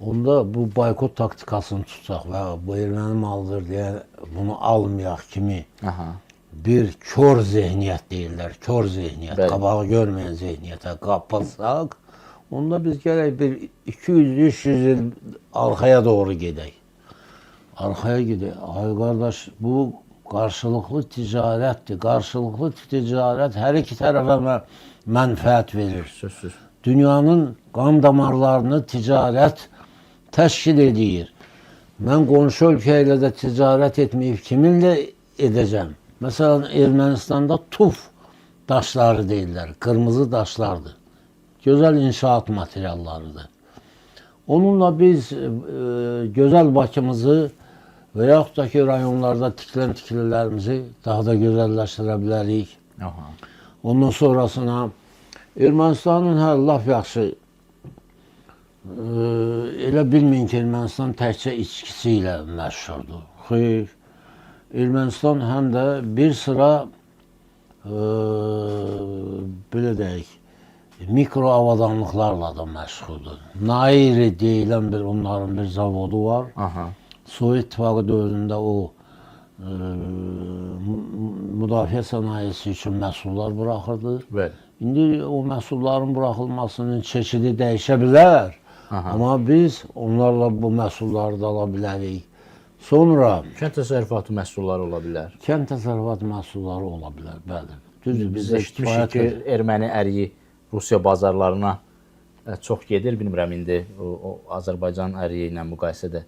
Onda bu boykot taktikasını tutsaq və bu erməni malıdır deyə bunu almayaq kimi Aha. bir kör zehniyyət deyirlər, kör zehniyyət, Bəli. qabağı görməyən zehniyyətə qapılsaq, onda biz gərək bir 200-300 il arxaya doğru gedək. Arxaya gedək. Ay qardaş, bu qarşılıqlı ticarətdir. Qarşılıqlı ticarət hər iki tərəfə mənfəət verir. Sözsüz. Dünyanın qan damarlarını ticarət təşkil edir. Mən qonşu ölkə ilə də ticarət etməyib kiminlə edəcəm? Məsələn, Ermənistanda tuf daşları deyirlər, qırmızı daşlardır. Gözəl inşaat materiallarıdır. Onunla biz gözəl Bakımızı və yaxud da ki, rayonlarda tikilən tikililərimizi daha da gözəlləşdirə bilərik. Aha. Ondan sonrasına Ermənistanın laf yaxşı, elə bilməyin ki, Ermənistan təkcə içkisi ilə məşhurdur. Xeyr, Ermənistan həm də bir sıra, belə deyək, mikro avadanlıqlarla da məşhurdur. Nairi deyilən onların bir zavodu var. Aha. Sovet İttifaqı dövründə o müdafiə sənayesi üçün məhsullar buraxırdı. Bəli. İndi o məhsulların buraxılmasının çeşidi dəyişə bilər. Aha. Amma biz onlarla bu məhsulları da ala bilərik. Sonra Kənd təsərrüfatı məhsulları ola bilər. kənd təsərrüfatı məhsulları ola bilər, bəli. Düzdür, Biz bizdə eşitmişik ki, erməni əriyi Rusiya bazarlarına çox gedir. Bilmirəm indi o Azərbaycan əriyi ilə müqayisədə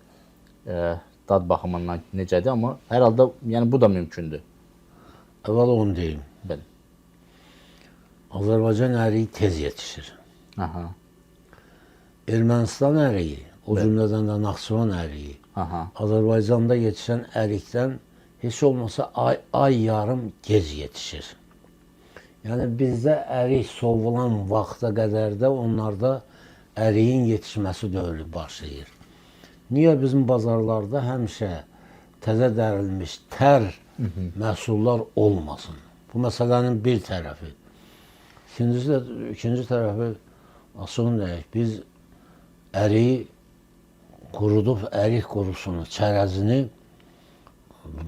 dad baxımından necədir, amma hər halda yəni bu da mümkündür. Əvvəl onu deyim. Bəli. Azərbaycan əriyi tez yetişir. Aha. Ermənistan əriyi, o cümlədən də Naxçıvan əriyi, Aha. Azərbaycanda yetişən ərikdən heç olmasa ay yarım gec yetişir. Yəni bizdə ərik sovulan vaxta qədər də onlarda əriyin yetişməsi dövrü başlayır. Niyə bizim bazarlarda həmişə təzə dərilmiş tər məhsullar olmasın? Bu məsələnin bir tərəfi. İkinci tərəfi açığın deyək, biz əriyi qurudub, ərik qurusunu, çərəzini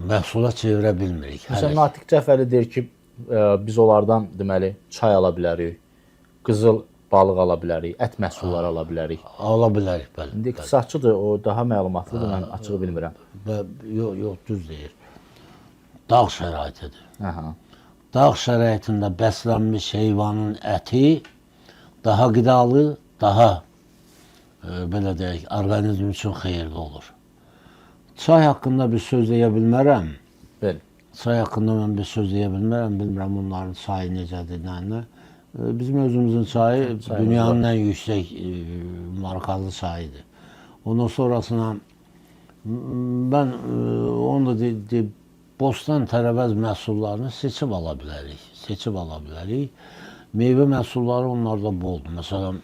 məhsula çevirə bilmirik. Məsələn, Natiq Cəfəli deyir ki, biz onlardan deməli çay ala bilərik, qızıl balıq ala bilərik, ət məhsulları ala bilərik. Ala bilərik, bəli. İndi iqtisadçıdır, o daha məlumatlıdır, mən açığı bilmirəm. Yox, düz deyir. Dağ şəraitidir. Aha. Dağ şəraitində bəslənmiş heyvanın əti daha qidalı, daha belə deyək, orqanizm üçün xeyirli olur. Çay haqqında bir söz deyə bilmərəm. Bəli. Çay haqqında mən bir söz deyə bilmərəm. Bilmirəm onların çayı necədir, nə. Bizim özümüzün çayı dünyanın ən yüksək markalı çayıdır. Ondan sonrasına mən onu da bostan tərəvəz məhsullarını seçib ala bilərik. Meyvə məhsulları onlarda boldur. Məsələn,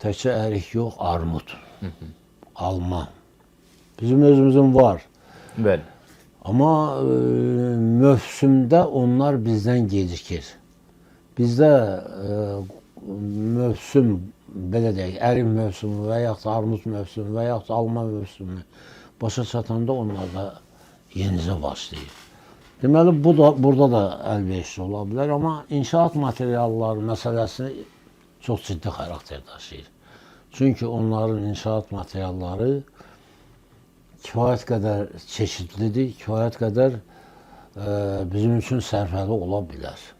təkcə ərik yox, armud, alma. Bizim özümüzün var. Bəli. Amma mövsümdə onlar bizdən gecikir. Bizdə mövsüm, belə deyək, ərik mövsümü və yaxud armud mövsümü və yaxud alma mövsümü başa çatanda onlarda yenicə başlayır. Deməli, burada da əlverişli ola bilər, amma inşaat materialları məsələsi çox ciddi xarakter daşıyır. Çünki onların inşaat materialları kifayət qədər çeşidlidir, kifayət qədər bizim üçün sərfəli ola bilər.